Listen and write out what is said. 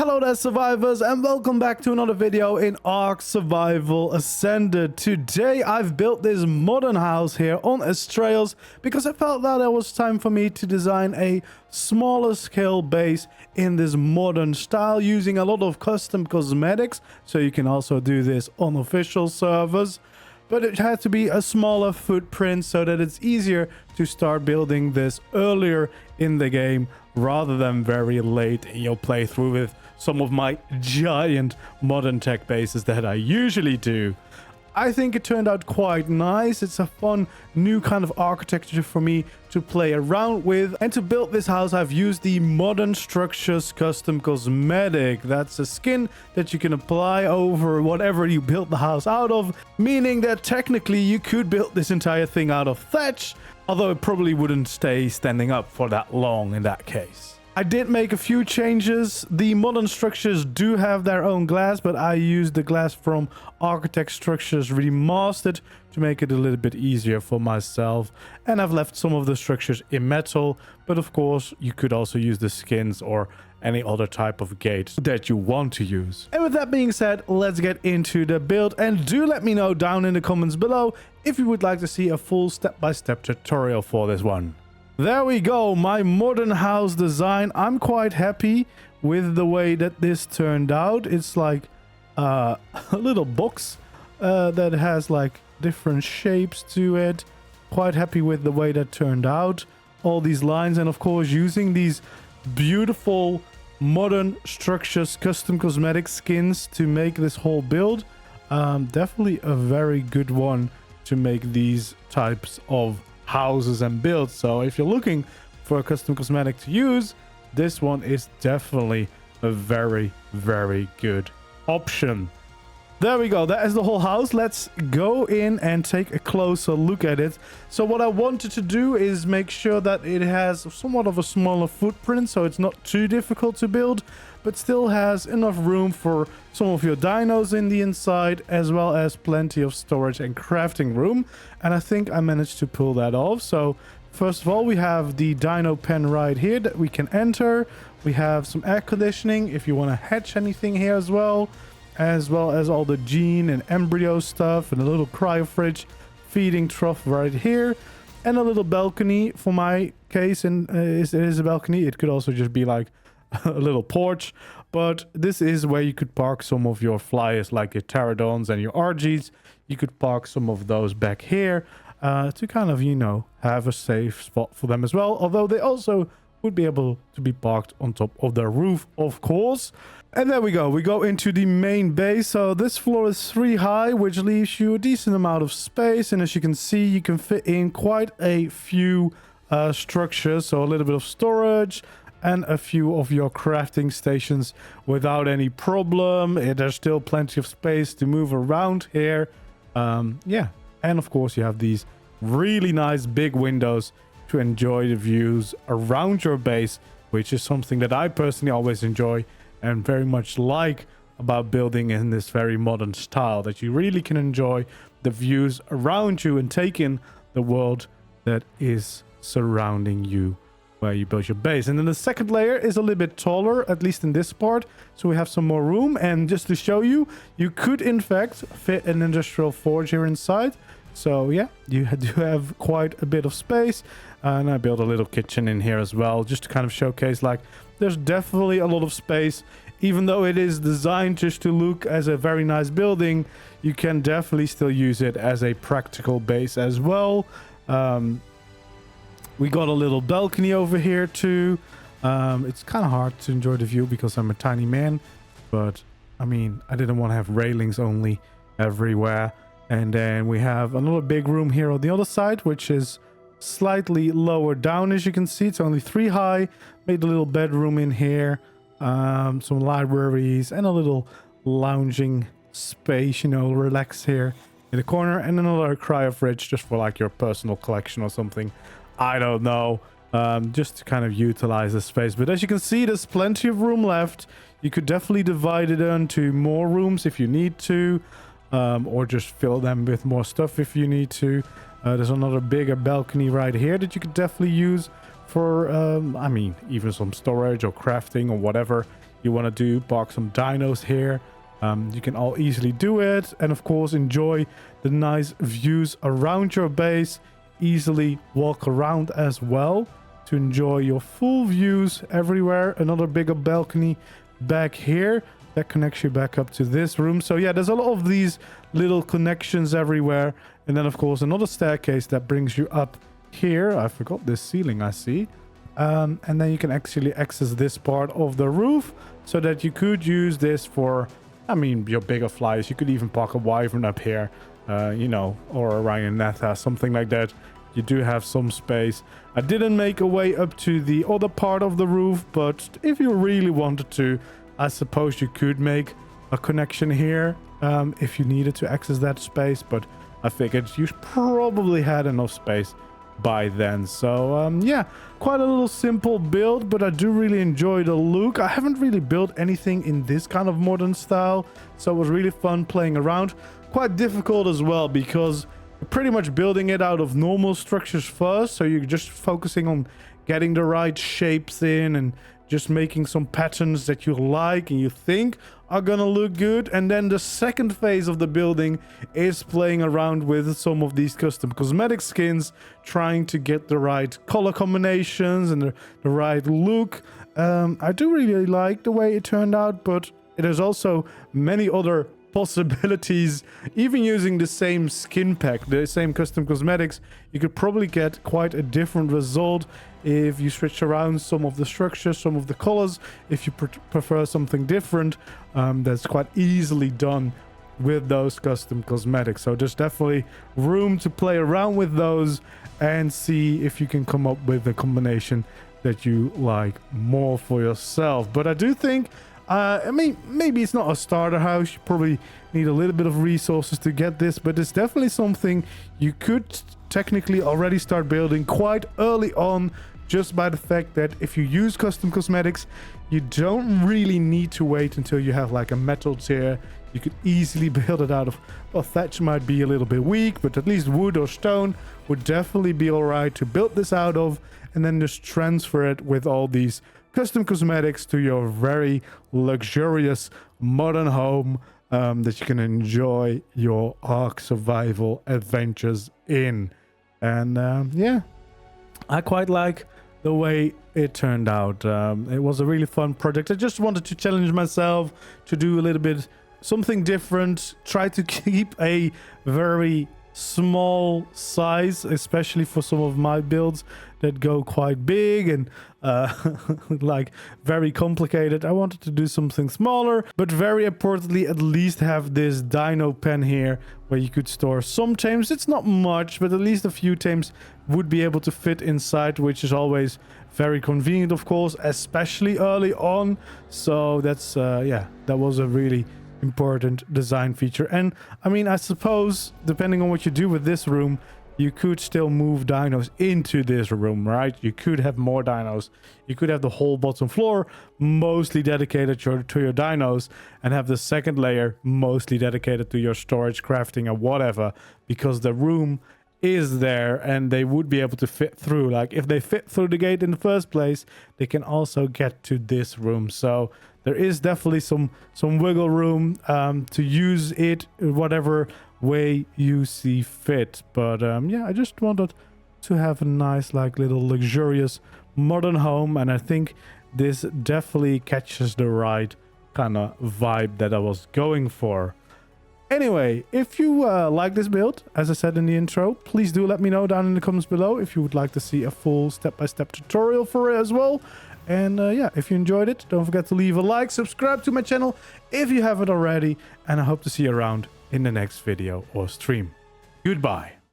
Hello there survivors, and welcome back to another video in ARK Survival Ascended. Today I've built this modern house here on Astraeos because I felt that it was time for me to design a smaller scale base in this modern style using a lot of custom cosmetics, so you can also do this on official servers. But it had to be a smaller footprint so that it's easier to start building this earlier in the game rather than very late in your playthrough with some of my giant modern tech bases that I usually do. I think it turned out quite nice. It's a fun new kind of architecture for me to play around with. And to build this house, I've used the Modern Structures Custom Cosmetic. That's a skin that you can apply over whatever you built the house out of, meaning that technically you could build this entire thing out of thatch, although it probably wouldn't stay standing up for that long in that case. I did make a few changes. The modern structures do have their own glass, but I used the glass from Architect Structures Remastered to make it a little bit easier for myself. And I've left some of the structures in metal, but of course you could also use the skins or any other type of gate that you want to use. And with that being said, let's get into the build, and do let me know down in the comments below if you would like to see a full step-by-step tutorial for this one. There we go, my modern house design. I'm quite happy with the way that this turned out. It's like a little box that has like different shapes to it. Quite happy with the way that turned out. All these lines, and of course using these beautiful Modern Structures custom cosmetic skins to make this whole build. Definitely a very good one to make these types of houses and builds. So if you're looking for a custom cosmetic to use, this one is definitely a very good option. There we go, that is the whole house. Let's go in and take a closer look at it. So what I wanted to do is make sure that it has somewhat of a smaller footprint, so it's not too difficult to build, but still has enough room for some of your dinos in the inside, as well as plenty of storage and crafting room. And I think I managed to pull that off. So first of all, we have the dino pen right here that we can enter. We have some air conditioning if you want to hatch anything here as well as all the gene and embryo stuff, and a little cryo fridge feeding trough right here, and a little balcony for my case. And it is a balcony. It could also just be like a little porch, but this is where you could park some of your flyers like your pterodons and your RGs. You could park some of those back here to kind of, you know, have a safe spot for them as well, although they also would be able to be parked on top of the roof, of course. And there we go, we go into the main base. So this floor is 3 high, which leaves you a decent amount of space, and as you can see, you can fit in quite a few structures, so a little bit of storage and a few of your crafting stations without any problem. There's still plenty of space to move around here. Yeah, and of course you have these really nice big windows to enjoy the views around your base, which is something that I personally always enjoy and very much like about building in this very modern style, that you really can enjoy the views around you and take in the world that is surrounding you where you build your base. And then the second layer is a little bit taller, at least in this part, so we have some more room. And just to show you, you could in fact fit an industrial forge here inside. So yeah, you do have quite a bit of space. And I built a little kitchen in here as well, just to kind of showcase like there's definitely a lot of space. Even though it is designed just to look as a very nice building, you can definitely still use it as a practical base as well. We got a little balcony over here too. It's kind of hard to enjoy the view because I'm a tiny man, but I mean, I didn't want to have railings only everywhere. And then we have another big room here on the other side, which is slightly lower down. As you can see, it's only 3 high. Made a little bedroom in here, some libraries, and a little lounging space, you know, relax here in the corner, and another cryo fridge just for like your personal collection or something. I don't know, just to kind of utilize the space. But as you can see, there's plenty of room left. You could definitely divide it into more rooms if you need to, or just fill them with more stuff if you need to. There's another bigger balcony right here that you could definitely use for, I mean, even some storage or crafting or whatever you want to do, park some dinos here, you can all easily do it. And of course, enjoy the nice views around your base. Easily walk around as well to enjoy your full views everywhere. Another bigger balcony back here that connects you back up to this room. So yeah, there's a lot of these little connections everywhere. And then of course another staircase that brings you up here. I forgot this ceiling, I see. And then you can actually access this part of the roof so that you could use this for, I mean, your bigger flies. You could even park a wyvern up here, you know, or a ryanetta, something like that. You do have some space. I didn't make a way up to the other part of the roof, but if you really wanted to, I suppose you could make a connection here if you needed to access that space. But I figured you probably had enough space by then. So yeah, quite a little simple build, but I do really enjoy the look. I haven't really built anything in this kind of modern style, so it was really fun playing around. Quite difficult as well, because you're pretty much building it out of normal structures first, so you're just focusing on getting the right shapes in and just making some patterns that you like and you think are gonna look good. And then the second phase of the building is playing around with some of these custom cosmetic skins, trying to get the right color combinations and the right look. I do really like the way it turned out, but there's also many other possibilities. Even using the same skin pack, the same custom cosmetics, you could probably get quite a different result if you switch around some of the structures, some of the colors. If you prefer something different, that's quite easily done with those custom cosmetics. So there's definitely room to play around with those and see if you can come up with a combination that you like more for yourself. But I do think I mean, maybe it's not a starter house. You probably need a little bit of resources to get this, but it's definitely something you could technically already start building quite early on, just by the fact that if you use custom cosmetics, you don't really need to wait until you have like a metal tier. You could easily build it out of, well, thatch might be a little bit weak, but at least wood or stone would definitely be all right to build this out of, and then just transfer it with all these custom cosmetics to your very luxurious modern home that you can enjoy your ARK survival adventures in. And yeah, I quite like the way it turned out. It was a really fun project. I just wanted to challenge myself to do a little bit something different, try to keep a very small size, especially for some of my builds that go quite big and like very complicated. I wanted to do something smaller, but very importantly, at least have this dino pen here where you could store some tames. It's not much, but at least a few tames would be able to fit inside, which is always very convenient, of course, especially early on. So that's yeah, that was a really important design feature. And I mean, I suppose depending on what you do with this room, you could still move dinos into this room, right? You could have more dinos. You could have the whole bottom floor mostly dedicated to your dinos, and have the second layer mostly dedicated to your storage, crafting, and whatever, because the room is there and they would be able to fit through. Like if they fit through the gate in the first place, they can also get to this room. So there is definitely some wiggle room to use it whatever way you see fit. But yeah, I just wanted to have a nice, like, little luxurious modern home, and I think this definitely catches the right kind of vibe that I was going for. Anyway, if you like this build, as I said in the intro, please do let me know down in the comments below if you would like to see a full step-by-step tutorial for it as well. And yeah, if you enjoyed it, don't forget to leave a like, subscribe to my channel if you haven't already, and I hope to see you around in the next video or stream. Goodbye.